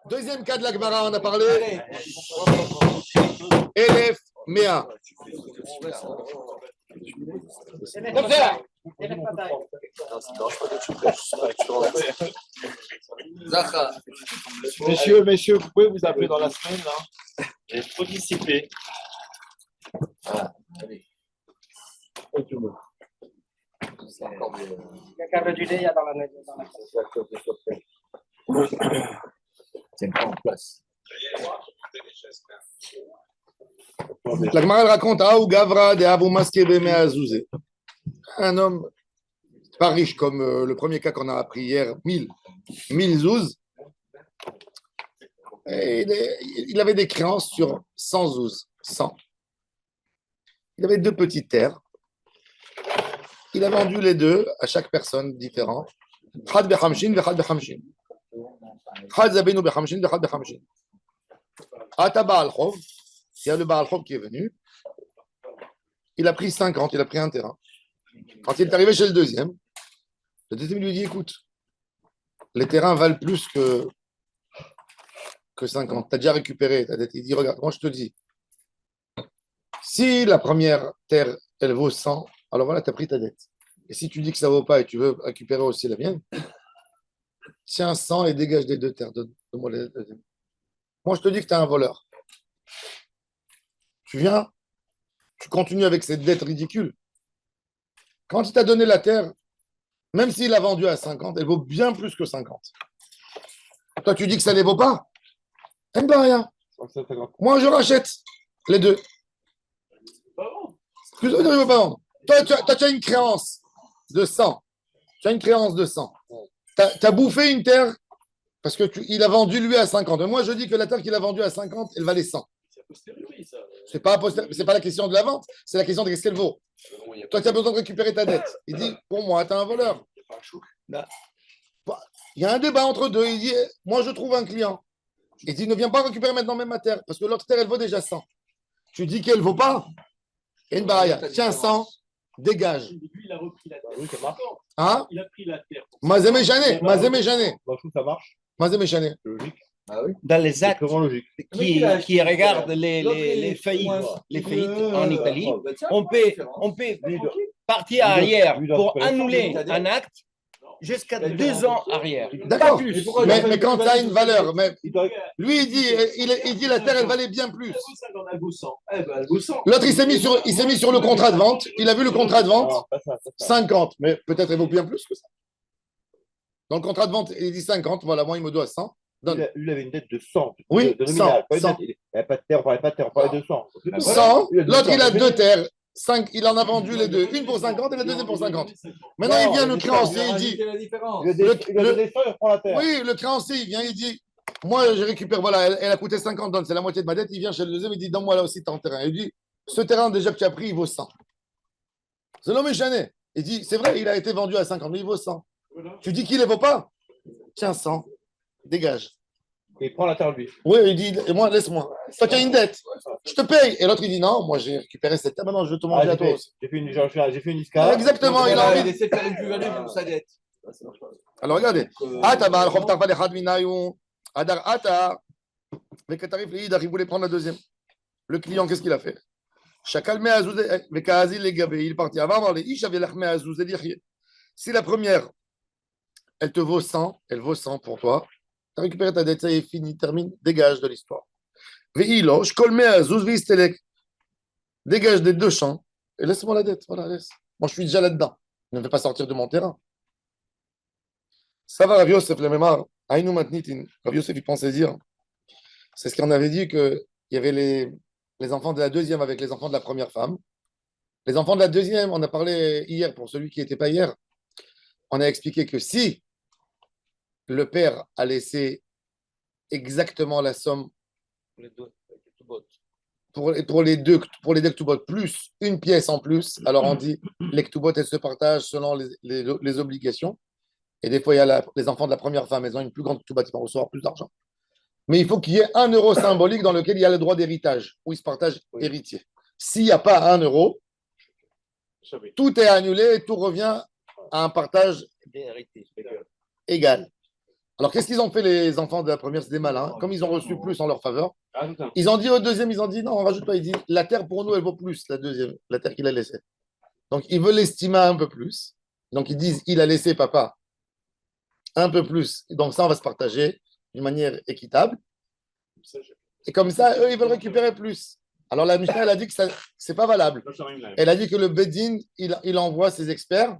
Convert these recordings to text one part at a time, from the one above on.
Deuxième cas de l'Agmara, on a parlé. Elef Mea. Messieurs, vous pouvez vous appeler dans la semaine, là. Et trop dissipé. Voilà. Allez. Il y a qu'à réduire, il y a dans la C'est pas en place. La Gemara raconte Aou Gavra de Abu Maskebe Meazouzé. Un homme pas riche comme le premier cas qu'on a appris hier, 1000 zouz. Et il avait des créances sur 100 zouz. 100. Il avait deux petites terres. Il a vendu les deux à chaque personne différente. Had bechamshin, vechad bechamshin. Had zabenu bechamshin, vechad bechamshin. Ata Baal Chov, il y a le Baal Chov qui est venu. Il a pris 50, il a pris un terrain. Quand il est arrivé chez le deuxième lui dit écoute, les terrains valent plus que 50. Tu as déjà récupéré ta dette. Il dit regarde, moi je te dis, si la première terre, elle vaut 100, alors voilà, tu as pris ta dette. Et si tu dis que ça ne vaut pas et tu veux récupérer aussi la mienne, tiens 100 et dégage les deux terres. Donne-moi les deuxièmes. Moi, je te dis que tu es un voleur. Tu viens, tu continues avec cette dette ridicule. Quand il t'a donné la terre, même s'il l'a vendue à 50, elle vaut bien plus que 50. Toi, tu dis que ça ne les vaut pas. Eh ben rien. Moi, je rachète les deux. Excuse-moi, je ne veux pas vendre. Toi, tu as une créance de 100. Tu as une créance de 100. Tu as bouffé une terre parce qu'il a vendu lui à 50. Moi, je dis que la terre qu'il a vendue à 50, elle valait 100. C'est pas la question de la vente, c'est la question de qu'est-ce qu'elle vaut. Toi, tu as besoin de récupérer ta dette. Il dit, pour moi, tu es un voleur. Il y a un débat entre deux. Il dit, moi, je trouve un client. Il dit, ne viens pas récupérer maintenant même ma terre, parce que l'autre terre, elle vaut déjà 100. Tu dis qu'elle ne vaut pas. Et une barrière. Tiens, 100, dégage. Lui, il a repris la terre. Oui, ça marche. Hein? Il a pris la terre. Mazemé Jané. Je trouve que ça marche. Mazemé Jané. C'est logique. Ah oui. Dans les actes logique. qui regardent les faillites en Italie, on peut partir arrière pour annuler un acte jusqu'à 2 ans arrière. D'accord. Mais quand tu as une valeur, lui, il dit la terre, elle valait bien plus. L'autre, il s'est mis sur le contrat de vente. Il a vu le contrat de vente, 50. Mais peut-être il vaut bien plus que ça. Dans le contrat de vente, il dit 50. Voilà, moi, il me doit 100. Lui, il avait une dette de 100. Oui, de 100. Il n'y avait pas de terre, on parlait pas de terre, on parlait de 100. 100. L'autre, il a deux terres. 5, il en a vendu les deux. Une pour 50 et la deuxième pour 50. Maintenant, il vient le créancier, il dit. Oui, le créancier, il vient, il dit. Moi, je récupère, voilà, elle a coûté 50 donnes, c'est la moitié de ma dette. Il vient chez le deuxième, il dit donne-moi là aussi ton terrain. Il dit ce terrain déjà que tu as pris, il vaut 100. C'est l'homme échané. Il dit c'est vrai, il a été vendu à 50, mais il vaut 100. Tu dis qu'il ne les vaut pas? Tiens, 100. Dégage. Et il prend la terre lui. Oui, il dit, et moi, laisse-moi. Toi, tu as une dette. Je te paye. Et l'autre, il dit, non, moi, j'ai récupéré cette terre. Maintenant, je veux te manger à toi aussi. J'ai fait une escale. Exactement, il a envie. Il essaie de faire une plus-value pour sa dette. Alors, regardez. Il voulait prendre la deuxième. Le client, qu'est-ce qu'il a fait? Il est parti. Si la première, elle te vaut 100, elle vaut 100 pour toi. Tu as récupéré ta dette, ça y est, fini, termine, dégage de l'histoire. Dégage des deux champs et laisse-moi la dette. Voilà, laisse. Moi, je suis déjà là-dedans. Ne me fais pas sortir de mon terrain. Ça va, Rav Yosef, le mémoire. Aïnou Matnitin. Rav Yosef, il pensait dire. C'est ce qu'on avait dit qu'il y avait les enfants de la deuxième avec les enfants de la première femme. Les enfants de la deuxième, on a parlé hier, pour celui qui n'était pas hier, on a expliqué que si le père a laissé exactement la somme pour les deux ktubot, plus une pièce en plus, alors on dit les ktubot, elles se partagent selon les obligations. Et des fois, il y a les enfants de la première femme, elles ont une plus grande ktubat, ils vont recevoir plus d'argent. Mais il faut qu'il y ait 1 euro symbolique dans lequel il y a le droit d'héritage, où ils se partagent héritier. S'il n'y a pas 1 euro, tout est annulé et tout revient à un partage égal. Alors, qu'est-ce qu'ils ont fait, les enfants de la première? C'est des malins. Comme ils ont reçu plus en leur faveur, Rajoute un. ils ont dit au deuxième, ils ont dit non, on rajoute pas. Il dit la terre pour nous, elle vaut plus, la deuxième, la terre qu'il a laissée. Donc, ils veulent l'estimer un peu plus. Donc, ils disent il a laissé papa un peu plus. Donc, ça, on va se partager d'une manière équitable. Et comme ça, eux, ils veulent récupérer plus. Alors, la Mishnah, elle a dit que c'est pas valable. Elle a dit que le Bedin, il envoie ses experts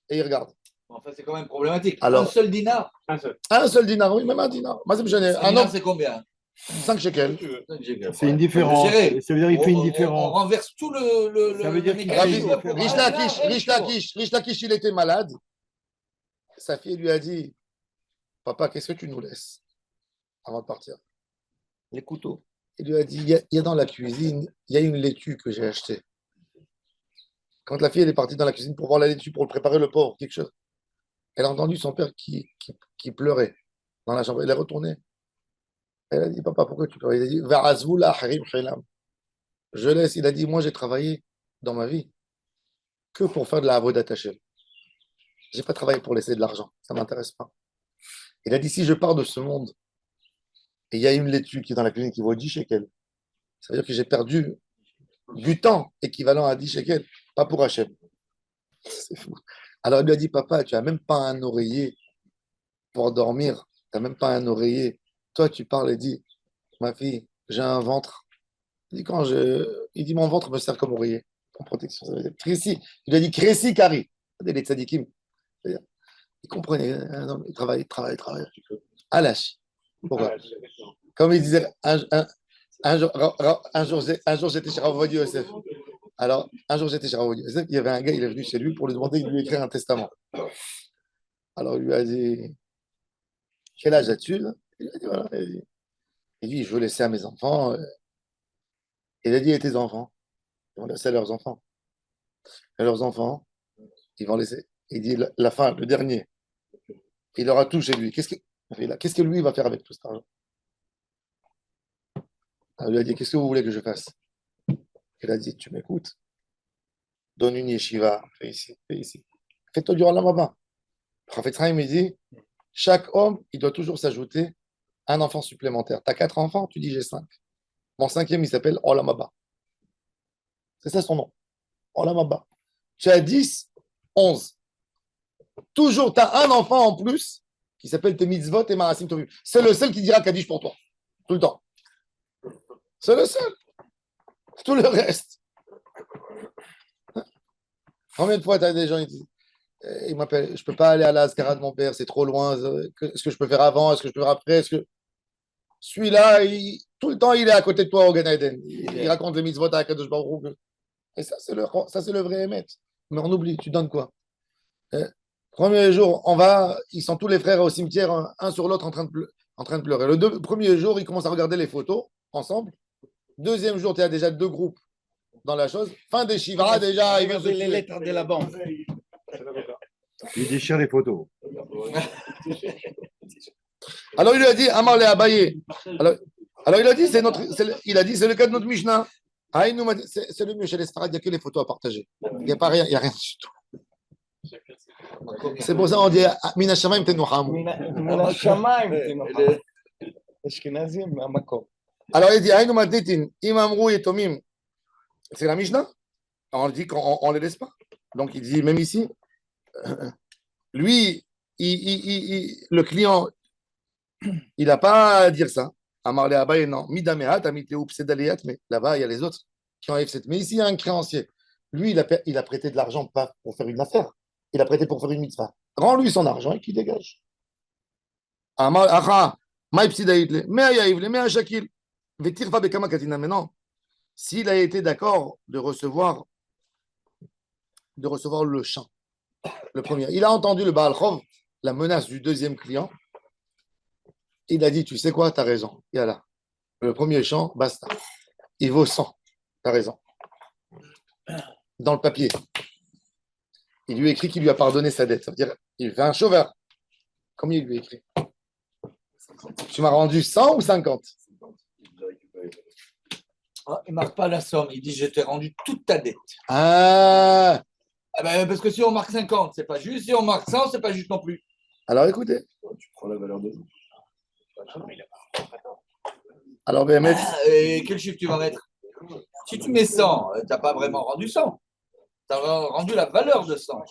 et il regarde. Enfin, c'est quand même problématique. Alors- Un seul dinar. Un seul. Un seul dinar, oui, même un dinar. Moi, ça me gêne. Un Un dinar, homme, c'est combien 5 shekels. C'est une différence. Géré. Ça veut dire qu'il fait une On différence. renverse tout le Ça veut dire le qu'il mécanisme. fait- Rish Lakish, il était malade. Sa fille lui a dit papa, qu'est-ce que tu nous laisses avant de partir? Les couteaux. Il lui a dit il y a dans la cuisine, il y a une laitue que j'ai achetée. Quand la fille elle est partie dans la cuisine pour voir la laitue, pour préparer le porc, quelque chose, elle a entendu son père qui pleurait dans la chambre. Elle est retournée. Elle a dit papa, pourquoi tu pleures? Il a dit Va'azvou la harim khilam. Je laisse. Il a dit moi, j'ai travaillé dans ma vie que pour faire de la avodat Hashem. Je n'ai pas travaillé pour laisser de l'argent. Ça ne m'intéresse pas. Il a dit si je pars de ce monde et il y a une laitue qui est dans la cuisine qui vaut 10 shekels, ça veut dire que j'ai perdu du temps équivalent à 10 shekels, pas pour Hachem. C'est fou. Alors il lui a dit papa, tu n'as même pas un oreiller pour dormir. Tu n'as même pas un oreiller. Toi, tu parles et dis ma fille, j'ai un ventre. Il dit mon ventre me sert comme oreiller, en protection. Ça veut dire Crécy. Il lui a dit Crécy Kari. Les tzadikim. Il comprenait. Il travaille. À lâche. Pourquoi? Comme il disait, un jour j'étais chez Rav Ovadia Yosef. Alors, un jour j'étais chez Rav Ovadia Yosef, il y avait un gars, il est venu chez lui pour lui demander de lui écrire un testament. Alors, il lui a dit quel âge as-tu? Il a dit voilà. Il dit je veux laisser à mes enfants. Il a dit et tes enfants? Ils vont laisser à leurs enfants. Et leurs enfants, ils vont laisser. Il dit la fin, le dernier. Il aura tout chez lui. Qu'est-ce que lui va faire avec tout cet argent? Il lui a dit qu'est-ce que vous voulez que je fasse? Il a dit tu m'écoutes. Donne une yeshiva. Fais ici. Fais-toi du Olam Haba. Le Chafetz Chaim, il dit chaque homme, il doit toujours s'ajouter un enfant supplémentaire. Tu as 4 enfants, tu dis j'ai 5. Mon 5e, il s'appelle Olam Haba. C'est ça son nom. Olam Haba. Tu as 10, 11. Toujours, tu as un enfant en plus qui s'appelle tes mitzvot et marasim tovim. C'est le seul qui dira Kaddish pour toi. Tout le temps. C'est le seul. Tout le reste. Combien de fois tu as des gens qui disent il m'appelle, je ne peux pas aller à la Ascara de mon père, c'est trop loin. Est-ce que je peux faire avant? Est-ce que je peux faire après? Celui-là, tout le temps, il est à côté de toi au Gan Eden. Il raconte les mitzvot à Kadosh Baruch Hu. Et ça, c'est le vrai émet. Mais on oublie, tu donnes quoi? Premier jour, ils sont tous les frères au cimetière, un sur l'autre en train de pleurer. Le premier jour, ils commencent à regarder les photos ensemble. Deuxième jour, tu as déjà 2 groupes dans la chose. Fin des Shivra, déjà, ils veulent les lettres de la banque. Il déchire les photos. Alors il lui a dit, Amar le Abaye. Alors il a dit, c'est le cas de notre Mishnah. C'est le mieux chez les Sfarad, il n'y a que les photos à partager. Il n'y a pas rien, il n'y a rien du tout. C'est pour ça qu'on dit Mina Shamaim Tenuhamu. מן השמיים תנוחם. אשכנזים מהמקום. Alors il dit Aïnou Matnitin, Im Amrou Yetomim. C'est la Mishnah. On dit qu'on ne les laisse pas. Donc il dit, même ici, lui, le client, il n'a pas à dire ça. Amar le Abaye, non. Midamehat, Amiteu Psedaliat, mais là-bas, il y a les autres qui ont F7. Mais ici, il y a un créancier. Lui, il a prêté de l'argent pas pour faire une affaire. Il a prêté pour faire une mitzvah. Rends-lui son argent et qu'il dégage. Amar, Acha, Maï Psidaïtle, mais Ayaïvle, mais Achakil. Vetirfa Bekama Katina. Maintenant, s'il a été d'accord de recevoir le champ, le premier, il a entendu le Baal Chov, la menace du deuxième client. Il a dit, tu sais quoi, tu as raison. Et là, le premier champ, basta. Il vaut 100. Tu as raison. Dans le papier. Il lui écrit qu'il lui a pardonné sa dette. Ça veut dire, il fait un chauveur. Combien il lui écrit? Tu m'as rendu 100 ou 50? Il ne marque pas la somme. Il dit je t'ai rendu toute ta dette. Ah, Parce que si on marque 50, c'est pas juste. Si on marque 100, c'est pas juste non plus. alors écoutez, tu prends la valeur de l'eau. Alors, Béhémet, Et quel chiffre tu vas mettre? Si tu mets 100, tu n'as pas vraiment rendu 100. Tu as rendu la valeur de 100.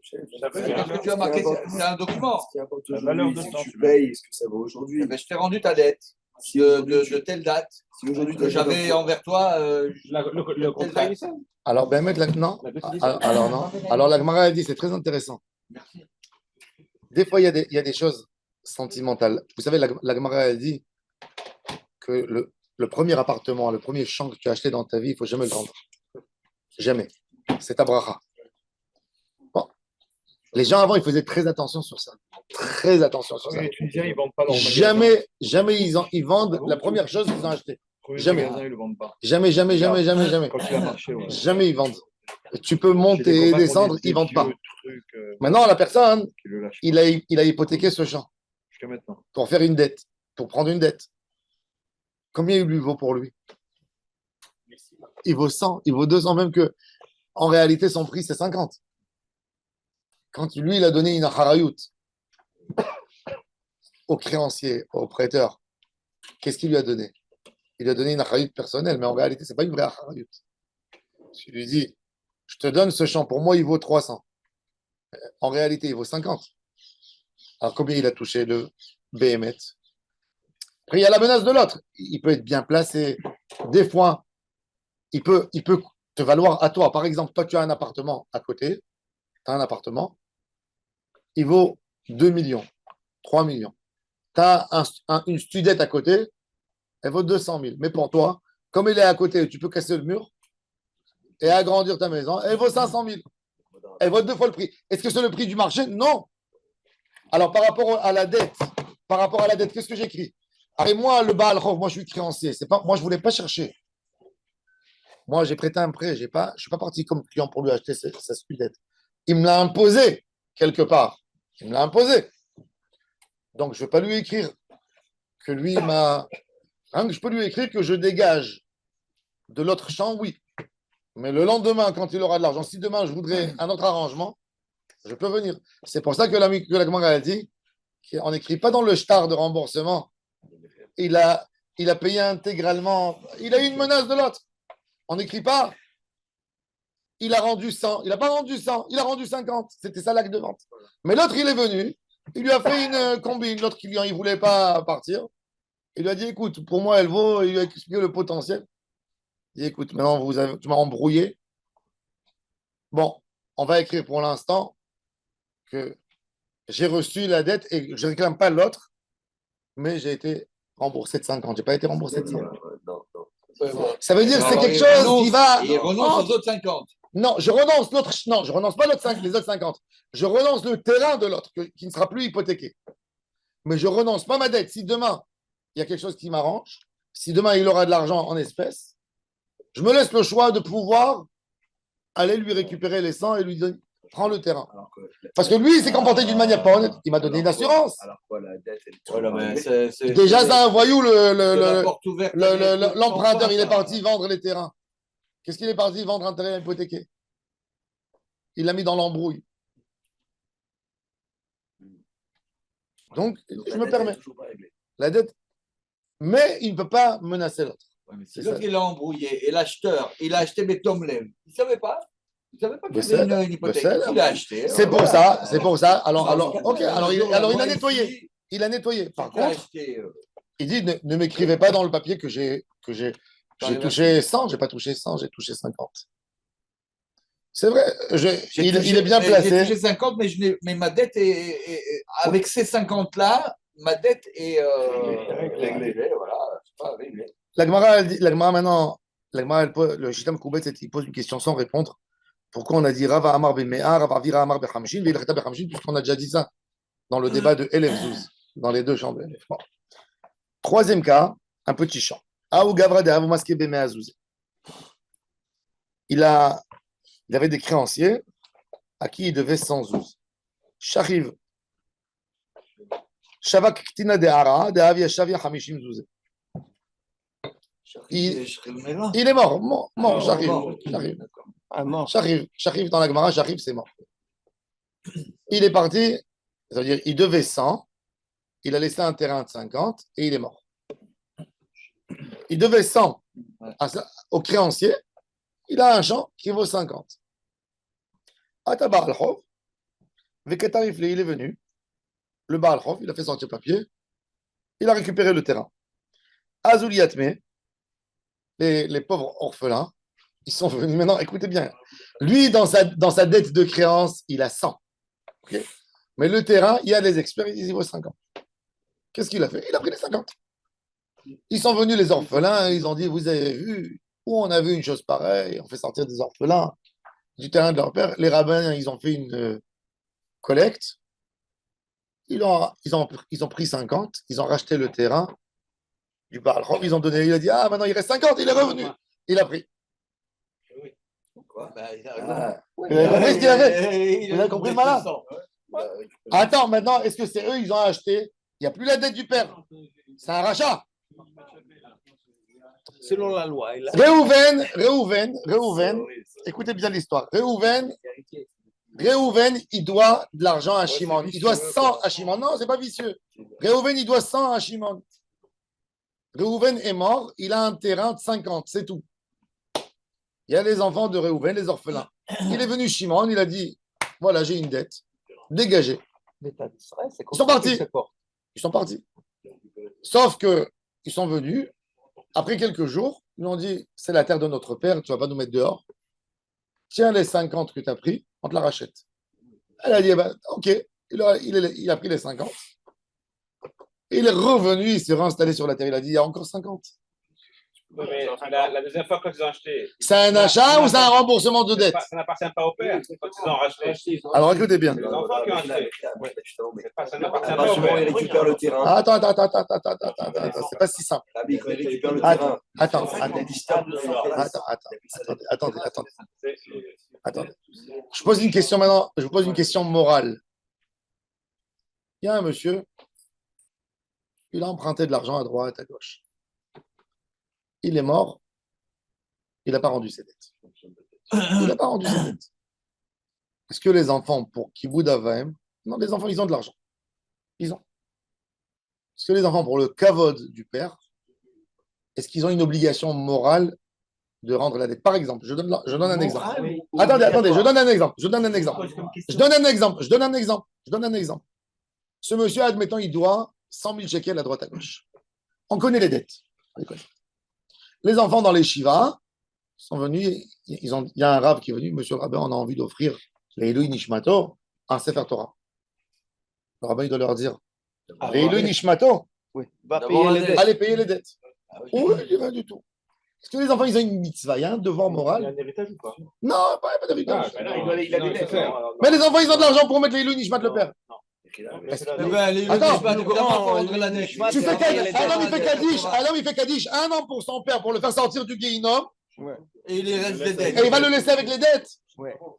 Qu'est-ce que tu as marqué? C'est un document. Ce qui importe La valeur aujourd'hui, de si temps, tu payes ce que ça vaut aujourd'hui. Eh ben, je t'ai rendu ta dette de telle date Si aujourd'hui que j'avais envers toi. Le contrat initial. alors, Béhémet, non. Alors, non. Alors, la Gemara, elle dit, c'est très intéressant. Des fois, il y a des choses sentimentales. Vous savez, la Gemara, elle dit que le premier appartement, le premier champ que tu as acheté dans ta vie, il ne faut jamais le vendre. Jamais. C'est ta bracha. Bon. Les gens avant, ils faisaient très attention sur ça. Très attention sur ça. Les Tunisiens, ils ne vendent pas leur magasin. Jamais ils vendent la première chose qu'ils ont achetée. Premier Jamais. magasin, ils ne le vendent pas. Jamais. Quand il a marché, ouais. Jamais ils vendent. Tu peux J'ai des monter et copains qui ont descendre, des ils ne vendent pas. vieux trucs, Maintenant, la personne, qui le lâchent il a hypothéqué ce champ jusqu'à maintenant. pour faire une dette, pour prendre une dette. Combien il lui vaut pour lui? Il vaut 100, il vaut 200, même que en réalité, son prix, c'est 50. Quand lui, il a donné une harayut au créancier, au prêteur, qu'est-ce qu'il lui a donné? Il lui a donné une harayut personnelle, mais en réalité, ce n'est pas une vraie harayut. Il lui dit, je te donne ce champ, pour moi, il vaut 300. En réalité, il vaut 50. Alors, combien il a touché le Béhémet? Après, il y a la menace de l'autre. Il peut être bien placé. Des fois, il peut te valoir à toi. Par exemple, toi, tu as un appartement à côté. Tu as un appartement. Il vaut 2 millions, 3 millions. Tu as une studette à côté. Elle vaut 200 000. Mais pour toi, comme elle est à côté, tu peux casser le mur et agrandir ta maison. Elle vaut 500 000. Elle vaut 2 fois le prix. Est-ce que c'est le prix du marché? Non. Alors, par rapport à la dette, qu'est-ce que j'écris? Et moi, le Baal Chov, moi, je suis créancier. Moi, je ne voulais pas chercher. Moi, j'ai prêté un prêt. Je ne suis pas parti comme client pour lui acheter sa studette. Il me l'a imposé quelque part. Il me l'a imposé. Donc, je ne vais pas lui écrire que lui m'a. Hein, je peux lui écrire que je dégage de l'autre champ, oui. Mais le lendemain, quand il aura de l'argent, si demain je voudrais un autre arrangement, je peux venir. C'est pour ça que la Gemara a dit qu'on n'écrit pas dans le shtar de remboursement. Il a payé intégralement. Il a eu une menace de l'autre. On n'écrit pas. Il a rendu 100. Il n'a pas rendu 100. Il a rendu 50. C'était ça l'acte de vente. Mais l'autre, il est venu. Il lui a fait une combine. L'autre client, il ne voulait pas partir. Il lui a dit, écoute, pour moi, elle vaut. Il lui a expliqué le potentiel. Il dit, écoute, maintenant, tu m'as embrouillé. Bon, on va écrire pour l'instant que j'ai reçu la dette et je ne réclame pas l'autre, mais j'ai été remboursé de 50. Je n'ai pas été remboursé de 100. Ça veut dire que c'est quelque chose qui va. Il renonce aux autres 50. Non, je renonce l'autre. Non, je renonce pas les autres 50. Je renonce le terrain de l'autre qui ne sera plus hypothéqué. Mais je renonce pas ma dette. Si demain il y a quelque chose qui m'arrange, si demain il aura de l'argent en espèces, je me laisse le choix de pouvoir aller lui récupérer les 100 et lui dire prends le terrain. Parce que lui, il s'est comporté d'une manière pas honnête. Il m'a donné une assurance. Alors quoi, la dette, elle est Voilà, mais Déjà, c'est un voyou. la porte ouverte. L'emprunteur, il est parti vendre les terrains. Qu'est-ce qu'il est parti vendre un terrain hypothéqué? Il l'a mis dans l'embrouille. Donc, je me permets. La dette. Mais il ne peut pas menacer l'autre. C'est l'autre qui l'a embrouillé. Et l'acheteur, il a acheté Betomlev. Il ne savait pas. Il ne savait pas qu'il y avait une hypothèque. Il l'a acheté. C'est pour ça. C'est pour ça. Alors, ok. Alors, il a nettoyé. Il a nettoyé. Par contre, il dit ne m'écrivez pas dans le papier que j'ai touché 100. Je n'ai pas touché 100, j'ai touché 50. C'est vrai. Il est bien placé. J'ai touché 50, mais ma dette est avec ces 50-là, ma dette est réglée. Voilà. C'est pas réglé. La Gemara maintenant, le Shitam Koubet, il pose une question sans répondre. Pourquoi on a dit Rava Amar Bemea, Rava Vira Amar Bechamshin, Veilcheta Bechamshin, puisqu'on a déjà dit ça dans le débat de Elef Zouz, dans les deux champs de Elef. Bon. Troisième cas, un petit champ. Aou Gavra de Avou Maske Bemea Zouz. Il avait des créanciers à qui il devait 100 zouz. Shariv. Shavak Ktina de Ara, de Avia Shavia Hamishim Zouz. Il est mort, Shariv dans la Gemara, Shariv c'est mort. Il est parti, Ça veut dire il devait 100, il a laissé un terrain de 50 et il est mort. Il devait 100 au créancier, il a un champ qui vaut 50. Ataba al-Khov, Vekatarifle, il est venu, le Baal Khov, il a fait sortir papier, il a récupéré le terrain. Azul Yatme, les pauvres orphelins, ils sont venus. Maintenant, écoutez bien, lui, dans sa dette de créance, il a 100. Okay. Mais le terrain, il y a des experts, ils disent il vaut 50. Qu'est-ce qu'il a fait? Il a pris les 50. Ils sont venus, les orphelins, ils ont dit, vous avez vu, où on a vu une chose pareille, on fait sortir des orphelins du terrain de leur père. Les rabbins, ils ont fait une collecte. Ils ont pris 50, ils ont racheté le terrain du Baal Khov, ils ont donné, il a dit, ah, maintenant il reste 50, il est revenu. Il a pris. Quoi? Bah, il a Ah. Il a compris ce qu'il a fait. Il a compris le malin. Attends, maintenant, est-ce que c'est eux, ils ont acheté? Il n'y a plus la dette du père. C'est un rachat. Selon la loi. Réhouven, écoutez bien l'histoire. Réhouven, il doit de l'argent à Shimon. Il doit 100 à Shimon. Non, c'est pas vicieux. Réhouven, il doit 100 à Shimon. Réhouven est mort, il a un terrain de 50, c'est tout. Il y a les enfants de Réhouven, les orphelins. Il est venu Shimon, il a dit, voilà, j'ai une dette, dégagez. Ils sont partis. Ils sont partis. Sauf que ils sont venus, après quelques jours, ils ont dit, c'est la terre de notre père, tu ne vas pas nous mettre dehors. Tiens les 50 que tu as pris, on te la rachète. Elle a dit, ok, il a pris les 50. Il est revenu, il s'est réinstallé sur la terre, il a dit, il y a encore 50. Oui, mais la deuxième fois, quand ils ont acheté. C'est un achat ou c'est un remboursement de dette? Ça n'appartient pas au père quand ils ont racheté. Alors écoutez bien. Les enfants qui ont acheté. Ça n'appartient pas À au partir du moment où il père. récupère le terrain. Attends, c'est pas si simple. Quand il récupère le Attends, terrain. attendez. Je pose une question maintenant, je vous pose une question morale. Il y a un monsieur, il a emprunté de l'argent à droite, à gauche. Il est mort, il n'a pas rendu ses dettes. Il n'a pas rendu ses dettes. Est-ce que les enfants, pour Kibboud Avaim, non, les enfants, ils ont de l'argent. Ils ont. Est-ce que les enfants, pour le kavod du père, est-ce qu'ils ont une obligation morale de rendre la dette? Par exemple, je donne un exemple. Attendez, je donne un exemple. Ce monsieur, admettons, il doit 100 000 shekels à droite à gauche. On connaît les dettes. Les enfants dans les Shiva sont venus, il y a un rave qui est venu, monsieur le rabbin, on a envie d'offrir les Eloi Nishmato un Sefer Torah. Le rabbin, il doit leur dire, les Eloi Nishmato, allez payer les dettes. Oui, il n'y a rien du tout. Est-ce que les enfants, ils ont une mitzvah, il y a un devoir Il y a moral? un héritage ou pas? Non, pas d'héritage. Il a des dettes. Mais les enfants, ils ont de l'argent pour mettre les Eloi Nishmat le père. Attends, tu fais Kaddish, un homme il fait Kaddish 1 an pour son père pour le faire sortir du Guéhinom. Et il reste des dettes. Et il va le laisser avec les dettes.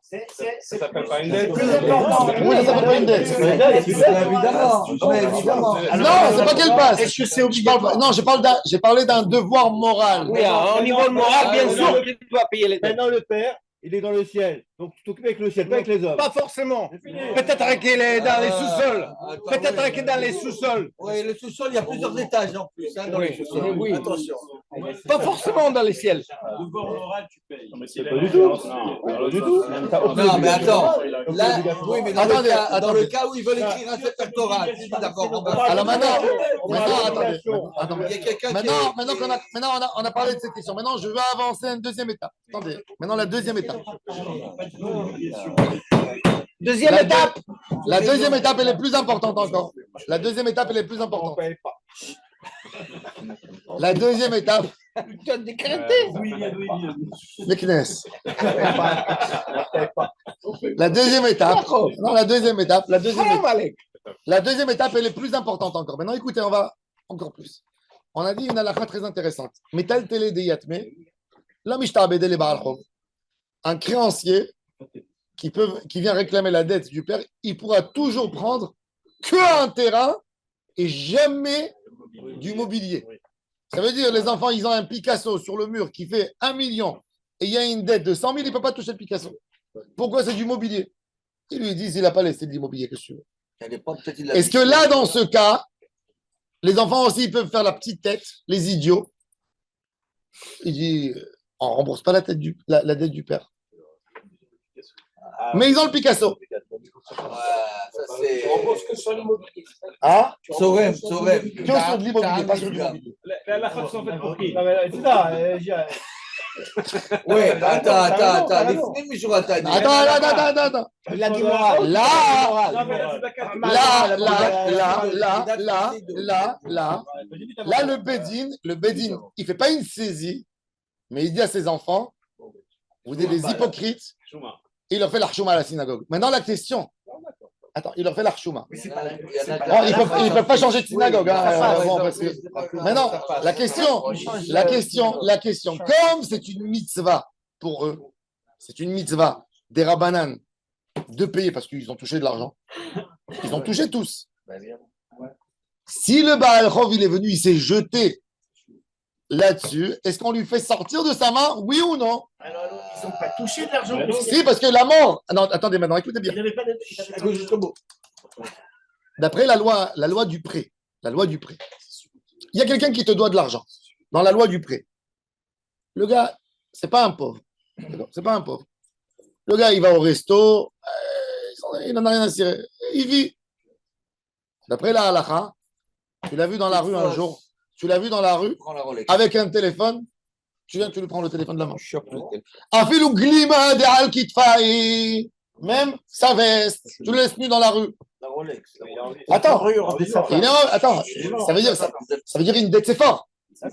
Ça s'appelle pas une dette. Oui, ça s'appelle pas une dette. Évidemment. Non, c'est pas qu'elle passe. Est-ce que c'est obligatoire? Non, j'ai parlé d'un devoir moral. Oui, au niveau moral, bien sûr, tu dois payer les dettes. Maintenant, le père, il est dans le ciel. Donc, tu t'occupes avec le ciel, pas avec les hommes. Pas forcément. Peut-être qu'il est dans les sous-sols. Peut-être qu'il est dans les sous-sols. Oui, le sous-sol, il y a plusieurs étages en plus. Dans les sous-sols. Oui. Attention. Pas forcément dans les ciels. Pas du tout. Pas du tout. Non, mais attends. Là, oui, mais dans Attendez. le cas où ils veulent écrire un Sefer Torah, c'est d'abord. Alors maintenant, attendez. Il y a quelqu'un qui. Maintenant, on a parlé de cette question. Maintenant, je veux avancer à une deuxième étape. Attendez. Maintenant, la deuxième étape. Deuxième étape. La deuxième étape, elle est plus importante encore. La deuxième étape, elle est plus importante. La deuxième étape, Tu as décrété. le Knesset. La deuxième étape, non, la deuxième étape, la deuxième étape, elle est plus importante encore. Maintenant, écoutez, on va encore plus. On a dit une halakha très intéressante. Metal télé de yatme, la mishtabede le baal chov. Un créancier qui vient réclamer la dette du père, il pourra toujours prendre qu'un terrain et jamais du mobilier. Ça veut dire les enfants, ils ont un Picasso sur le mur qui fait 1 million et il y a une dette de 100 000, il ne peut pas toucher le Picasso. Pourquoi c'est du mobilier? Ils lui disent, il n'a pas laissé de l'immobilier, qu'est-ce que tu veux? Est-ce que là, dans ce cas, les enfants aussi ils peuvent faire la petite tête, les idiots? Il dit, on ne rembourse pas la dette du père. Mais ils ont le Picasso. Ça, c'est. On rembourse que sur l'immobilier. Ah, Sauvem. que sur de l'immobilier, pas sur du mobilier. La frappe sont faites pour qui? C'est ça. Oui, attends. Les films, mais je Attends. Il a dit moral. Là, le Bédine, il ne fait pas une saisie, mais il dit à ses enfants, vous êtes des hypocrites, et il leur fait l'archouma à la synagogue. Maintenant, la question. Attends, il leur fait l'archouma. Ils ne peuvent pas changer de synagogue. Maintenant, la question, comme c'est une mitzvah pour eux, c'est une mitzvah des Rabbanan de payer parce qu'ils ont touché de l'argent. Ils ont touché tous. Si le Baal Chov, il est venu, il s'est jeté là-dessus, est-ce qu'on lui fait sortir de sa main, oui ou non? Alors, ils n'ont pas touché de l'argent. Si, parce que la mort. Non, attendez maintenant, écoutez bien. Il n'avait pas de. D'après la loi du prêt, il y a quelqu'un qui te doit de l'argent. Dans la loi du prêt, le gars, c'est pas un pauvre. C'est pas un pauvre. Le gars, il va au resto, il n'en a rien à cirer. Il vit. D'après la halakha, tu l'as vu dans la rue un jour, avec un téléphone, tu lui prends le téléphone de la main. Afilou glima de al kitfaï, même sa veste, tu le laisses nu dans la rue. Attends, ça veut dire une dette, c'est fort.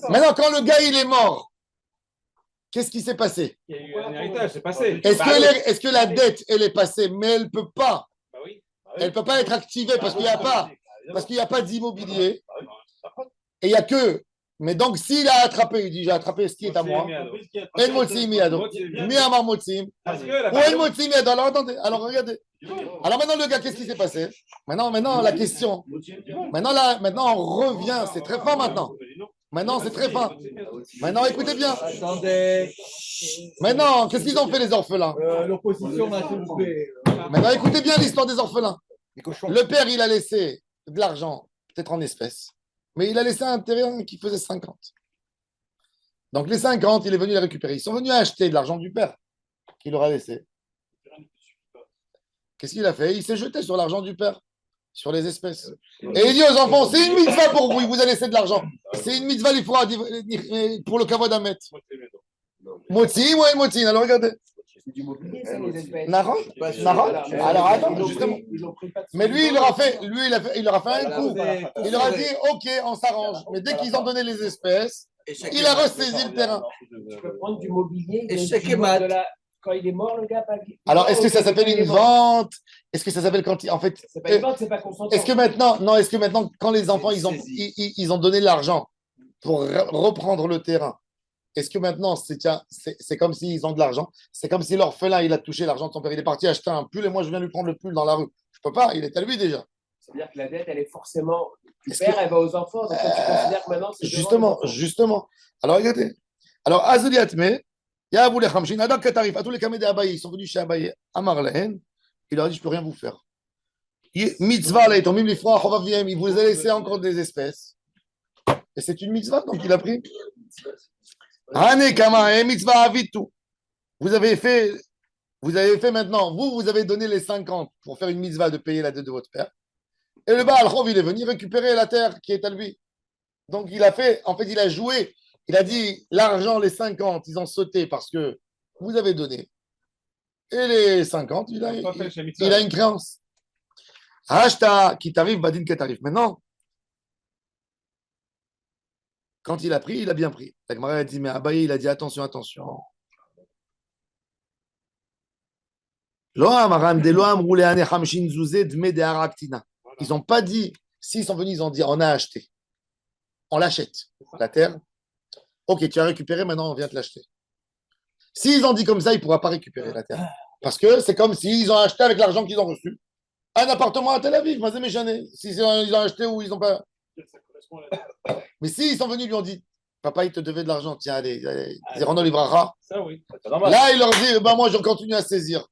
Maintenant, quand le gars il est mort, qu'est-ce qui s'est passé? Il y a eu un héritage, c'est passé. Est-ce que la dette elle est passée, mais elle peut pas. Elle peut pas être activée parce qu'il n'y a pas d'immobilier. Et il n'y a que. Mais donc, s'il a attrapé, il dit j'ai attrapé ce qui est à moi. El Motsim Yado. Miyamar Motsim. Ou El Motsim Yado. Alors attendez, alors regardez. Alors maintenant, le gars, qu'est-ce qui s'est passé? Maintenant, la question. Maintenant, on revient. C'est très fin maintenant. Maintenant, c'est très fin. Maintenant, écoutez bien. Attendez. Maintenant, qu'est-ce qu'ils ont fait les orphelins? L'opposition m'a s'il vous plaît. Maintenant, écoutez bien l'histoire des orphelins. Le père, il a laissé de l'argent, peut-être en espèces, mais il a laissé un terrain qui faisait 50. Donc, les 50, il est venu les récupérer. Ils sont venus acheter de l'argent du père qu'il leur a laissé. Qu'est-ce qu'il a fait? Il s'est jeté sur l'argent du père, sur les espèces. Et il dit aux enfants, c'est une mitzvah pour vous, il vous a laissé de l'argent. C'est une mitzvah pour le kavod d'Amet. Motzi, ouais, motzi. Alors regardez. Naran. Alors attends, justement. Mais lui, il leur a fait un coup. Il leur a dit, ok, on s'arrange. Mais dès qu'ils ont donné les espèces, il a ressaisi le terrain. Tu peux prendre du mobilier. Quand il est mort, le gars. Alors, est-ce que ça s'appelle une vente? Est-ce que ça s'appelle quand il. En fait. C'est pas une vente, c'est pas consentant. Est-ce que maintenant, quand les enfants, ils ont donné l'argent pour reprendre le terrain, est-ce que maintenant, c'est comme s'ils ont de l'argent? C'est comme si l'orphelin, il a touché l'argent de son père. Il est parti acheter un pull et moi, je viens lui prendre le pull dans la rue. Je peux pas, il est à lui déjà. C'est-à-dire que la dette, elle est forcément du père, elle va aux enfants. Donc, toi, tu considères que maintenant, c'est Justement. Alors, regardez. Alors, Azuli Atme, Yahavoule Khamshin, Adam Katarif, à tous les Kamédé Abaye, ils sont venus chez Abaye, Amar Lehen. Il leur a dit, je peux rien vous faire. Mitzvah, là, ils il vous a laissé encore des espèces. Et c'est une mitzvah, donc il a pris. Vous avez fait maintenant, vous avez donné les 50 pour faire une mitzvah de payer la dette de votre père. Et le Baal Chov, il est venu récupérer la terre qui est à lui. Donc il a joué. Il a dit, l'argent, les 50, ils ont sauté parce que vous avez donné. Et les 50, il a une créance. Hashta qui t'arrive, badin qui t'arrive. Maintenant, quand il a pris, il a bien pris. La Gemara a dit, mais Abaye, il a dit, attention. Ils n'ont pas dit, s'ils sont venus, ils ont dit, on a acheté. On l'achète, la terre. Ok, tu as récupéré, maintenant on vient te l'acheter. S'ils ont dit comme ça, ils ne pourront pas récupérer la terre. Parce que c'est comme s'ils ont acheté avec l'argent qu'ils ont reçu un appartement à Tel Aviv. S'ils ont acheté ou ils n'ont pas. Mais s'ils sont venus, lui ont dit, papa, il te devait de l'argent, tiens, allez, Zérono Libracha. Là, il leur dit, moi, je continue à saisir.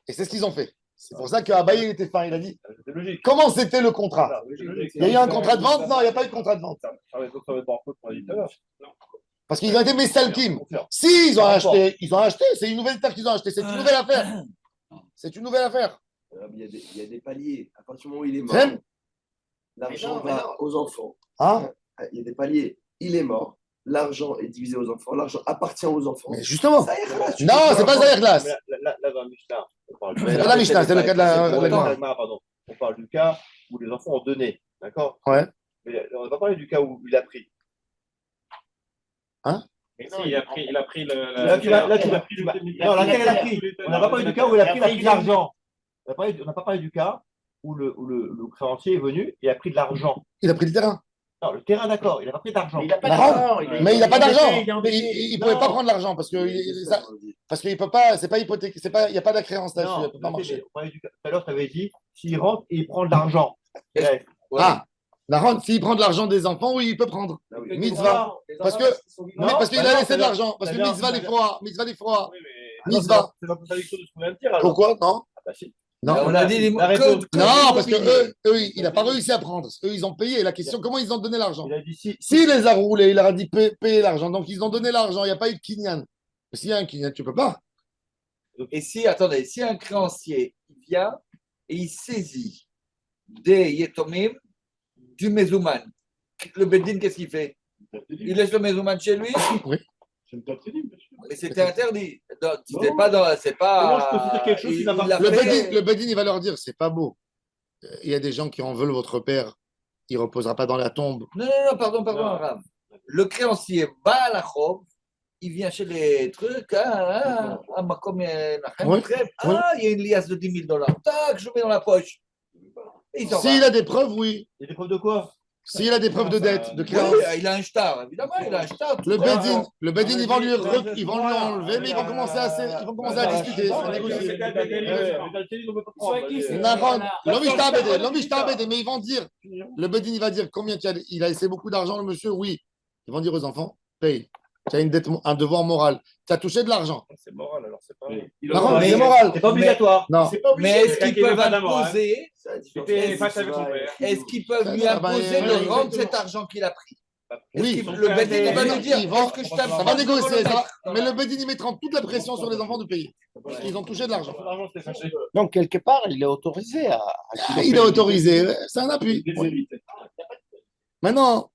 Et c'est ce qu'ils ont fait. C'est pour ça qu'Abaye, il était fin. Il a dit, logique. Comment c'était le contrat? Voilà, c'est logique. Il y a eu un contrat de vente? Non, il n'y a pas eu de contrat de vente. Ça va être pas en faute pour la dit tout à l'heure. Parce qu'ils ont été Mestalkim. Confirme. Si, ils ont Par acheté. Ils ont acheté. C'est une nouvelle terre qu'ils ont acheté. C'est une nouvelle affaire. C'est une nouvelle affaire. Il y a des paliers. À partir du moment où il est mort, C'est- l'argent va aux enfants. Hein? Il y a des paliers. Il est mort. L'argent est divisé aux enfants. L'argent appartient aux enfants. Mais justement. Ça y est, là, tu Non, peux c'est pas avoir- Zahir Glass. Mais là, dans le Mishnah, on parle C'est la Mishnah, c'est le cas de la Gemara. Pardon. On parle du cas où les enfants ont donné. D'accord? Ouais. Mais on n'a pas parlé du cas où il a pris. Mais si, il a pris le. Là, tu l'as pris. Non, la terre, il a pris. On n'a pas parlé du cas où il a pris de l'argent. On n'a pas parlé du cas où le créancier est venu et a pris de l'argent. Il a pris le terrain. Non, le terrain, d'accord, il n'a pas pris d'argent. Il n'a pas Marrant. d'argent. Mais il n'a pas d'argent. Il est endetté. Il ne pouvait pas prendre l'argent parce qu'il peut pas. C'est pas hypothéqué. Il n'y a pas de créance là-dessus. Non, Elle peut pas marcher. on parlait du cas. Tout à l'heure, tu avais dit, s'il rentre et il prend de l'argent. Ouais. Ah, Naron, s'il prend de l'argent des enfants, oui, il peut prendre. Ah oui. Mitzvah. Parce que- Non, Mais parce qu'il bah a non, laissé de l'argent. Parce que c'est-à-dire- mitzvah des froids. Mitzvah des froids. Oui, mais- Ah, Mitzvah. C'est la contradiction de ce qu'on vient de dire. Alors. Pourquoi? Non. Ah, bah, si. Non. On a dit les mots. La réponse. Non, parce que eux, il n'a pas réussi à prendre. Eux, ils ont payé. La question, comment ils ont donné l'argent? Il a dit si. S'il les a roulés, il leur a dit payer l'argent. Donc, ils ont donné l'argent. Il n'y a pas eu de kinyan. Mais s'il y a un kinyan, tu ne peux pas. Et si, attendez, si un créancier vient et il saisit des yetomim du mezouman, le Beddin, qu'est-ce qu'il fait? Il laisse le mezouman chez lui, C'est une taxédie, monsieur. mais c'était interdit. Donc, c'était pas dans. C'est pas. Comment je peux dire quelque chose qui il- n'a pas il a Le fait- Bedin, il va leur dire, c'est pas beau. Il y a des gens qui en veulent votre père. Il ne reposera pas dans la tombe. Non, pardon, Non. Rav. Le créancier bat à la chauve, il vient chez les trucs, Makom Nachem, Oui, crève. oui. Il y a une liasse de 10 000 $. Tac, je mets dans la poche. Et il s'en S'il va. a des preuves, oui. Il y a des preuves de quoi? S'il a des preuves de dette, de Oui, créance. il a un star, évidemment, il a un star. Le Bedin, ils vont lui enlever, mais ils vont commencer à discuter, à négocier. Naron, l'homme abédé, mais ils vont dire, le Bedin, il va dire combien il a laissé beaucoup d'argent, le monsieur, oui. Ils vont dire aux enfants, paye. Tu as une dette, un devoir moral. Tu as touché de l'argent. C'est moral, alors c'est pas. Naron, c'est moral. C'est pas obligatoire. Non. C'est pas obligé. Mais est-ce Quelqu'un qu'ils qui peuvent veut pas d'amour, hein. imposer C'était face avec son père. Est-ce qu'ils peuvent lui Ça va, imposer oui, de oui, rendre exactement. cet argent qu'il a pris? Oui. Le Bedin il va nous dire, Ils vont- est-ce que je Ça va t'apprends négocier, ça va. Mais le Bedin, ils mettront toute la pression sur les enfants de payer. Parce qu'ils ont touché de l'argent. L'argent, c'est fâché. Donc, quelque part, il est autorisé à Il est autorisé, c'est un appui. Il les évite. Maintenant,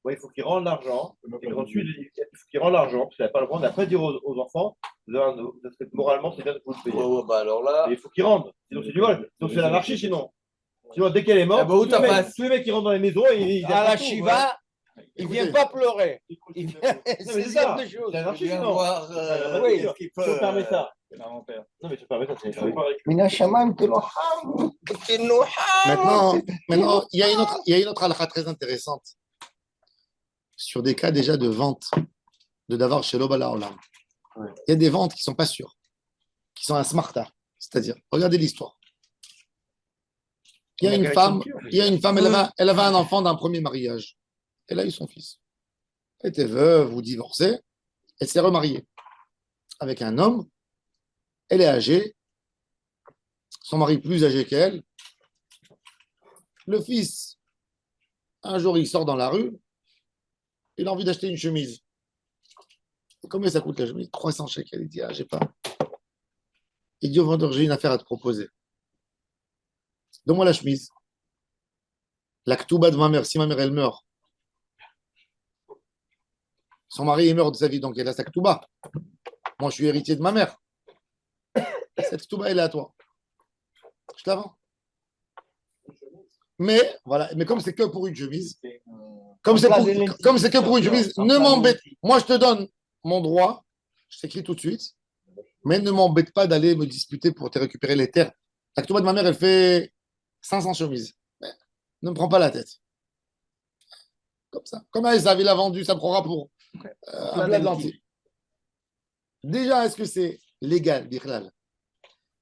Ouais, il faut qu'il rende l'argent. Et ensuite, il faut qu'il rende l'argent, parce qu'il n'a pas le droit d'après dire aux enfants, moralement, c'est bien de vous le payer. Bah alors là. Et il faut qu'il rende. Sinon, c'est du vol. Donc, c'est l'anarchie, sinon. Sinon, dès qu'elle est morte, Ah bah, où t'as pas- tous les mecs qui rentrent dans les maisons, ils à la Shiva, il ne vient pas pleurer. Il vient... mais C'est c'est ça. quelque chose. C'est l'anarchie, Viens sinon. voir. Oui, Oui, ce qu'il Si on peut. permet ça. C'est un père. Non, mais tu permets ça, c'est מן השמיים תנוחם, תנוחם. maintenant, il y a une autre halakha très intéressante sur des cas déjà de vente de Davar chez Lobala Olam. Il y a des ventes qui ne sont pas sûres, qui sont un smarta. C'est-à-dire, regardez l'histoire. Il y a une femme, elle avait un enfant d'un premier mariage. Elle a eu son fils. Elle était veuve ou divorcée. Elle s'est remariée avec un homme. Elle est âgée. Son mari plus âgé qu'elle. Le fils, un jour, il sort dans la rue. Il a envie d'acheter une chemise. Combien ça coûte la chemise? 300 shekels. Il dit, j'ai pas. Il dit au vendeur, j'ai une affaire à te proposer. Donne-moi la chemise. La ktouba de ma mère, si ma mère, elle meurt. Son mari, il meurt de sa vie, donc elle a sa ktouba. Moi, je suis héritier de ma mère. Cette ktouba, elle est à toi. Je te la vends. Mais, voilà, mais comme c'est que pour une chemise, comme c'est que pour une chemise, ne m'embête. Moi, je te donne mon droit, je t'écris tout de suite, mais ne m'embête pas d'aller me disputer pour te récupérer les terres. La ktouba de ma mère, elle fait 500 chemises. Mais ne me prends pas la tête. Comme ça. Comme Aïssa, il a vendu sa prora pour un plat de lentilles. Déjà, est-ce que c'est légal, Bichlal?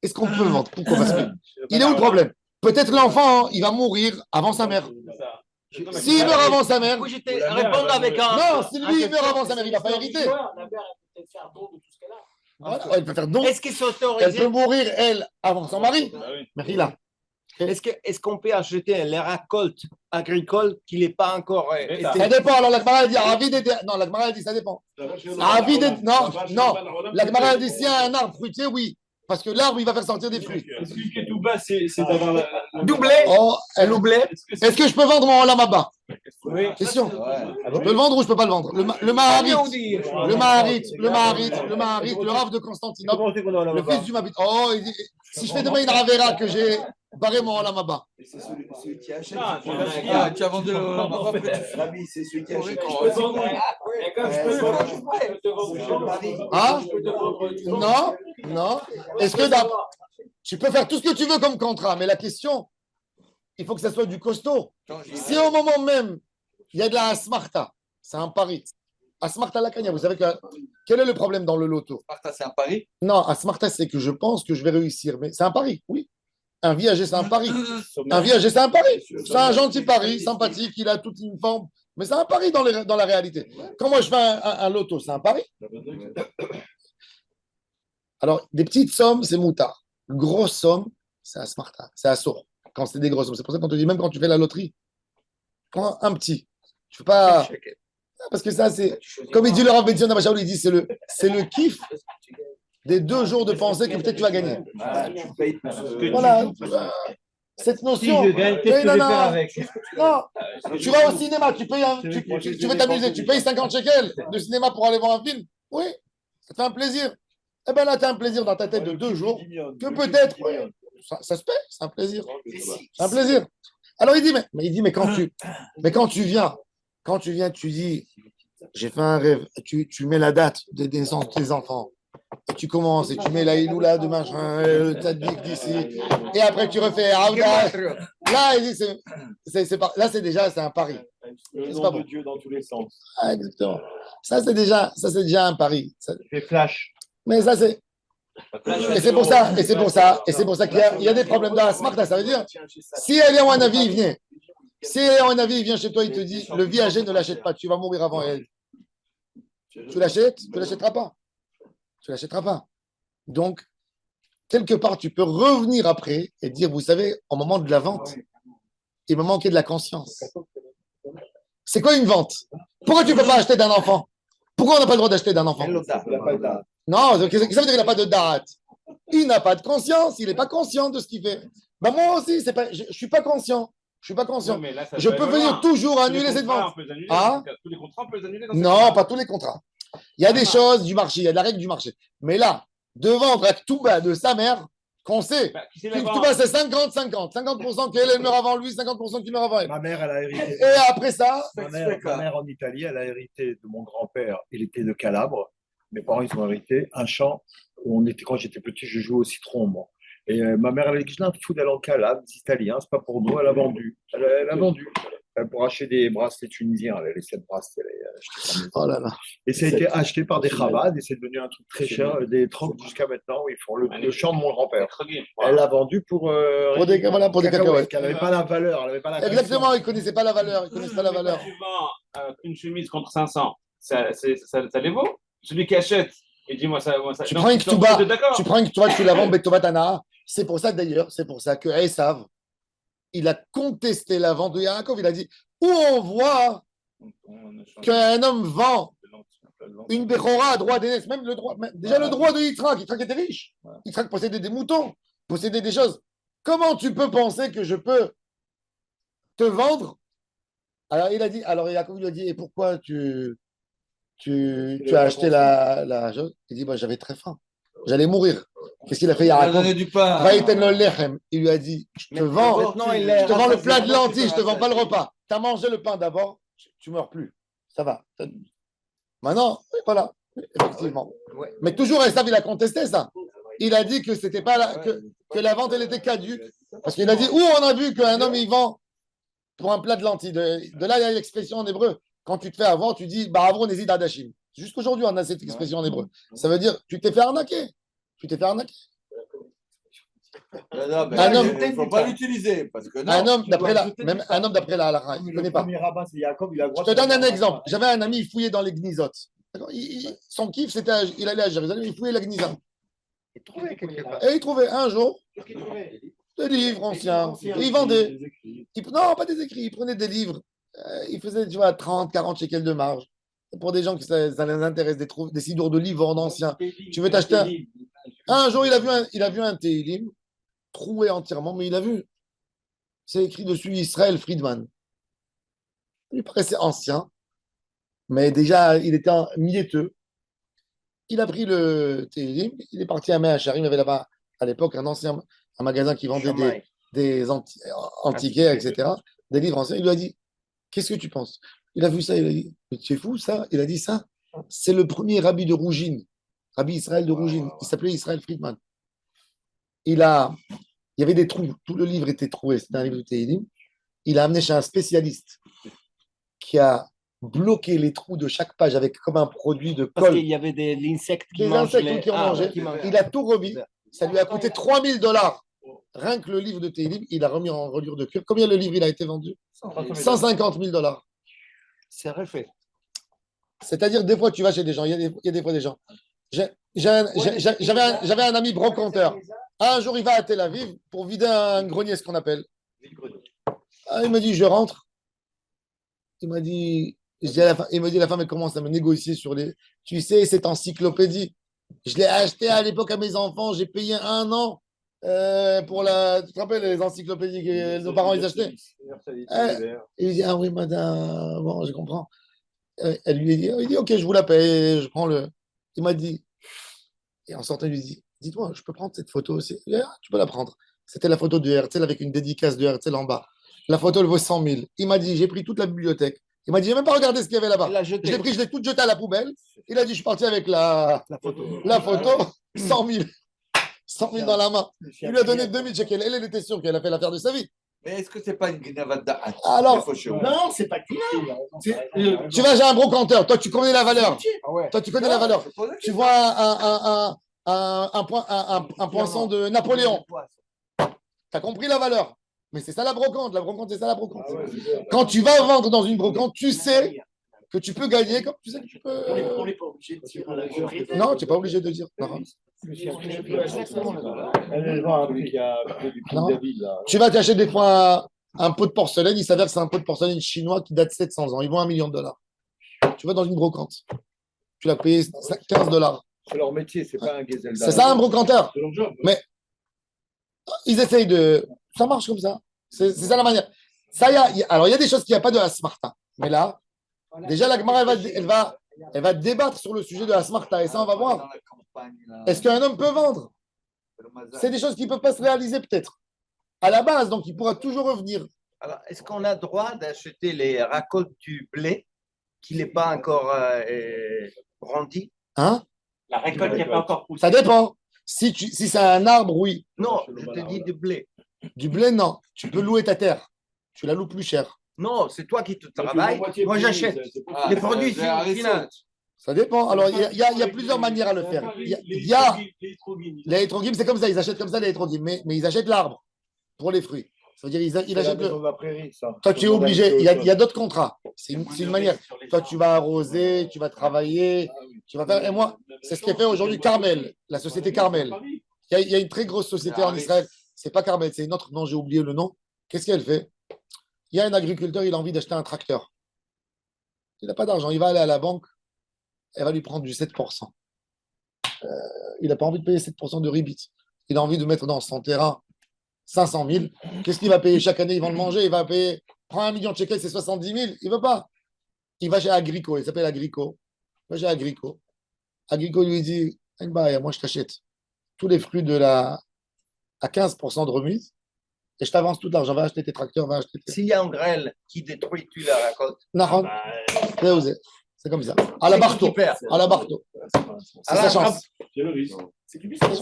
Est-ce qu'on peut vendre? Pourquoi? Parce que il est où le problème? Peut-être l'enfant, il va mourir avant sa mère. S'il meurt avant sa mère, j'étais répondre avec un. non, si lui il meurt avant sa mère, il ne va pas hériter. La mère, elle peut peut-être faire don de tout ce qu'elle a. Voilà, elle peut faire don. Est-ce qu'ils sont Elle autorisés? peut mourir, elle, avant son mari. Ah oui. Mais il a. Est-ce qu'on peut acheter les récoltes agricoles qui n'est pas encore Ça dépend. Alors, la Gemara dit Avid et... Non, la Gemara dit ça dépend. Avid et... Non, non. La Gemara dit s'il y a un arbre fruitier, oui. Parce que l'arbre, il va faire sortir des fruits. Celui qui est tout bas, c'est d'avoir la. Doublé. Oh, Doublé. est-ce que je peux vendre mon Olamaba? Oui. Question. Ouais. Je peux le vendre ou je peux pas le vendre? Le Maharit, le Rav de Constantinople, Comment c'est qu'on a le fils du Mabit. Oh, il dit, si je fais demain une Ravera que j'ai barré mon Olamaba. Et c'est celui qui achète. Ah, Ah, tu as vendu le Rabbi, c'est celui qui achète. Hein? Non, non. Est-ce que tu peux faire tout ce que tu veux comme contrat, mais la question, il faut que ça soit du costaud. Si au moment même, il y a de la Asmarta, c'est un pari. Asmarta la Kanya, vous savez quel est le problème dans le loto? Martha, c'est un pari. Non, Asmarta, c'est que je pense que je vais réussir, mais c'est un pari, oui. Un viager, c'est un pari. Un viager, c'est un pari. C'est un gentil pari, sympathique, il a toute une forme, mais c'est un pari dans la réalité. Quand moi je fais un loto, c'est un pari. Alors, des petites sommes, c'est moutard. Grosse somme, c'est Asmarta, c'est Assour. Quand c'est des grosses sommes. C'est pour ça qu'on te dit, même quand tu fais la loterie, prends un petit. Je fais pas. Parce que ça, c'est. Comme il dit le Rav Benzion Abashaoul, il dit c'est le kiff des 2 jours de pensée que peut-être tu vas gagner. Voilà. Cette notion. Si je gagne, qu'est-ce que je vais faire avec? Non, tu vas au cinéma, tu veux t'amuser, tu payes 50 shekels de cinéma pour aller voir un film. Oui, ça te fait un plaisir. Eh bien là, tu as un plaisir dans ta tête de 2 jours que peut-être. Ça se paie, c'est un plaisir. C'est un plaisir. Alors il dit, mais quand tu viens, tu dis, j'ai fait un rêve, tu mets la date de naissance de tes enfants, et tu commences, et tu mets la Iloula de machin, le Tadbik d'ici, et après tu refais Aouda. Là, il dit, là, c'est déjà, c'est un pari. Le C'est pas nom de bon. Dieu dans tous les sens. Ah, exactement. Ça, c'est déjà un pari. Fait flash. Mais ça, c'est. Et c'est pour ça qu'il y a des problèmes dans la smart. Ça veut dire, si Eliyahu Hanavi il vient, chez toi, il te dit, le viager ne l'achète pas, tu vas mourir avant elle. Tu l'achètes? Tu ne l'achèteras pas. Tu ne l'achèteras pas. Donc, quelque part, tu peux revenir après et dire, vous savez, au moment de la vente, il me manquait de la conscience. C'est quoi une vente? Pourquoi tu ne peux pas acheter d'un enfant? Pourquoi on n'a pas le droit d'acheter d'un enfant? Non, ça veut dire qu'il n'a pas de date. Il n'a pas de conscience, il n'est pas conscient de ce qu'il fait. Ben moi aussi, je ne suis pas conscient. Je peux venir toujours annuler cette vente. Tous les contrats, on peut les annuler. Non, pas tous les contrats. Il y a des choses du marché, il y a de la règle du marché. Mais là, de vendre avec tout bas de sa mère, qu'on sait, tout bas c'est 50-50. 50% qu'elle meurt avant lui, 50% qu'il meurt avant elle. Ma mère, elle a hérité. Et après ça, Ma mère en Italie, elle a hérité de mon grand-père. Il était de Calabre. Mes parents, ils ont hérité un champ où quand j'étais petit, je jouais au citron, moi. Et ma mère, elle a dit, je n'ai un fou d'aller en Calabre, des Italiens, c'est pas pour nous, elle a vendu. Elle a vendu. Pour acheter des bracelets tunisiens, elle a laissé le bracelet. oh là là. Et ça a été acheté par des Chabad et c'est devenu un truc très cher, des trocs jusqu'à maintenant où ils font le champ de mon grand-père. Elle l'a vendu pour des cacahuètes. Elle n'avait pas la valeur. Elle avait pas la Exactement, ils ne connaissaient pas la valeur. Ils connaissent pas la valeur. Tu vends une chemise contre 500, ça les vaut? Celui qui achète, et dis-moi ça. Tu prends une Ketouba, tu la vends Betovat Anaa. C'est pour ça d'ailleurs, que Esav, il a contesté la vente de Yaakov. Il a dit, où on voit qu'un homme vend une Bechora à droit d'aînesse, même le droit, déjà le droit de Yitzhak. Yitzhak était riche. Yitzhak possédait des moutons, possédait des choses. Comment tu peux penser que je peux te vendre? Alors Yaakov lui a dit, et pourquoi tu as acheté la chose? Il dit, j'avais très faim. J'allais mourir. Qu'est-ce qu'il a fait, Yaakov? Il lui a dit, je te vends le plat de lentilles, je ne te vends pas le repas. Tu as mangé le pain d'abord, tu ne meurs plus. Ça va. Maintenant, voilà, effectivement. Mais toujours, Esav, il a contesté ça. Il a dit que c'était pas que la vente, elle était caduque. Parce qu'il a dit, où on a vu qu'un homme, il vend pour un plat de lentilles. De là, il y a l'expression en hébreu. Quand tu te fais avoir, tu dis, Avron hésite Adashim. Jusqu'aujourd'hui, on a cette expression en hébreu. Ça veut dire, tu t'es fait arnaquer. Un homme, il ne faut pas l'utiliser. Parce que non, un homme d'après la halakha, il ne connaît pas. Je te donne un exemple. J'avais un ami, il fouillait dans les Gnizot. Son kiff, c'était, il allait à Jérusalem, il fouillait la Gnizot. Et il trouvait un jour, Des livres anciens. Et il vendait. Non, pas des écrits. Il prenait des livres. Il faisait, tu vois, 30, 40 shekels de marge. Pour des gens qui ça les intéresse, des sidours de livres en ancien. Tu veux t'acheter un jour, il a vu un Tehillim troué entièrement, mais il a vu. C'est écrit dessus Israël Friedman. Il paraissait ancien, mais déjà, il était mieteux. Il a pris le Tehillim, il est parti à Meacharim. Il y avait là-bas, à l'époque, un magasin qui vendait des antiquaires, etc., des livres anciens. Il lui a dit, qu'est-ce que tu penses? Il a vu ça, il a dit, mais tu es fou, ça? Il a dit ça. C'est le premier rabbi de Rougine, rabbi Israël de Rougine. Il s'appelait Israël Friedman. Il y avait des trous, tout le livre était troué, c'était un livre de Tehillim. Il a amené chez un spécialiste qui a bloqué les trous de chaque page avec comme un produit de Parce colle. qu'il y avait des insectes qui Des mangent insectes qui ont mangé. Il a tout remis. Ça lui a coûté $3 000. Rien que le livre de Tehillim, il a remis en reliure de cuir. Combien le livre il a été vendu? $150 000. C'est refait. C'est-à-dire, des fois, tu vas chez des gens, il y a des fois des gens. J'avais un ami brocanteur. Un jour, il va à Tel Aviv pour vider un grenier, ce qu'on appelle. Il m'a dit, je rentre. Il m'a dit, il me dit, la femme, elle commence à me négocier sur les. Tu sais, cette encyclopédie. Je l'ai acheté à l'époque à mes enfants. J'ai payé 1 an pour la. Tu te rappelles les encyclopédies que nos parents ils achetaient? Il dit, ah oui, madame, bon, je comprends. Elle lui dit, il dit, ok, je vous la paye, je prends le. Il m'a dit, et en sortant, il lui dit, dites-moi, je peux prendre cette photo aussi? Il dit, ah, tu peux la prendre. C'était la photo de Herzl avec une dédicace de Herzl en bas. La photo, elle vaut 100 000. Il m'a dit, j'ai pris toute la bibliothèque. Il m'a dit, j'ai même pas regardé ce qu'il y avait là-bas. Je l'ai pris, je l'ai toute jetée à la poubelle. Il a dit, je suis parti avec la photo, 100 000. 100 000 dans la main. Il lui a donné 2000 shekels. Elle était sûre qu'elle a fait l'affaire de sa vie. Mais est-ce que c'est pas une Gnavada? Alors, Non, c'est pas Tina. tu vas chez un brocanteur. Toi, tu connais la valeur. Toi, tu connais la valeur. Tu vois un poisson de Napoléon. Tu as compris la valeur. Mais c'est ça la brocante. La brocante, c'est ça la brocante. Quand tu vas vendre dans une brocante, tu sais que tu peux gagner comme tu sais que tu peux. On n'est pas obligé de dire à la vérité. Non, tu n'es pas obligé de dire. Non. Non. Tu vas t'acheter des fois un pot de porcelaine. Il s'avère que c'est un pot de porcelaine chinois qui date 700 ans. Ils vont $1 million. Tu vas dans une brocante. Tu l'as payé $15. C'est leur métier, c'est pas un gazelle. C'est ça un brocanteur. Mais ils essayent de. Ça marche comme ça. C'est ça la manière. Ça, alors, il y a des choses qu'il n'y a pas de Asmarta. Mais là, déjà, la Gemara, elle va débattre sur le sujet de Asmarta. Et ça, on va voir. Est-ce qu'un homme peut vendre? C'est des choses qui ne peuvent pas se réaliser, peut-être. À la base, donc, il pourra toujours revenir. Alors, est-ce qu'on a droit d'acheter les récoltes du blé qui n'est pas encore brandi? Hein? La récolte n'est pas encore poussée. Ça dépend. Si c'est un arbre, oui. Non, je te dis du blé. Du blé, non. Tu peux louer ta terre. Tu la loues plus cher. Non, c'est toi qui te travailles. Moi, j'achète. Les produits finaux. Ça dépend. Alors, il y a plusieurs manières à le faire. Il y a les hétrogim, c'est comme ça. Ils achètent comme ça les hétrogim. Mais ils achètent l'arbre pour les fruits. Ça veut dire ils achètent le. Toi, tu es obligé. Il y a d'autres contrats. C'est une manière. Toi, tu vas arroser, tu vas travailler, tu vas faire. Et moi, c'est ce qu'est fait aujourd'hui Carmel, la société Carmel. Il y a une très grosse société en Israël. C'est pas Carmel, c'est une autre. Non, j'ai oublié le nom. Qu'est-ce qu'elle fait? Il y a un agriculteur, il a envie d'acheter un tracteur. Il n'a pas d'argent. Il va aller à la banque. Elle va lui prendre du 7%. Il n'a pas envie de payer 7% de ribit. Il a envie de mettre dans son terrain 500 000. Qu'est-ce qu'il va payer chaque année? Ils vont le manger. Il va payer. Prends 1 million de shekels, c'est 70 000. Il ne veut pas. Il va chez Agrico. Il s'appelle Agrico. Il va chez Agrico. Agrico lui dit moi, je t'achète tous les fruits à 15% de remise. Et je t'avance tout l'argent. Va acheter tes tracteurs. S'il y a un grêle qui détruit, tu la récoltes. Non. C'est comme ça. À la Barto. À la Barto. C'est sa chance. C'est du business.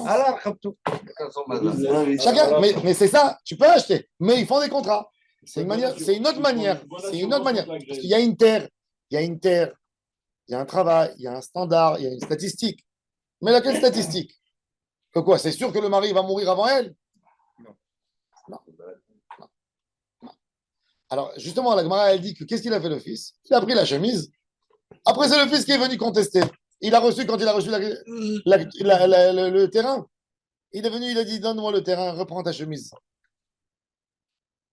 Chacun, mais c'est ça, tu peux acheter, mais ils font des contrats. C'est une manière, c'est une autre manière. C'est une autre manière. Parce qu'il y a une terre, il y a un travail, il y a un standard, il y a une statistique. Mais laquelle statistique? Que quoi? C'est sûr que le mari va mourir avant elle? Non. Alors, justement, la Gemara, elle dit que qu'est-ce qu'il a fait le fils? Il a pris la chemise. Après, c'est le fils qui est venu contester. Il a reçu, quand il a reçu le terrain, il est venu, il a dit, donne-moi le terrain, reprends ta chemise.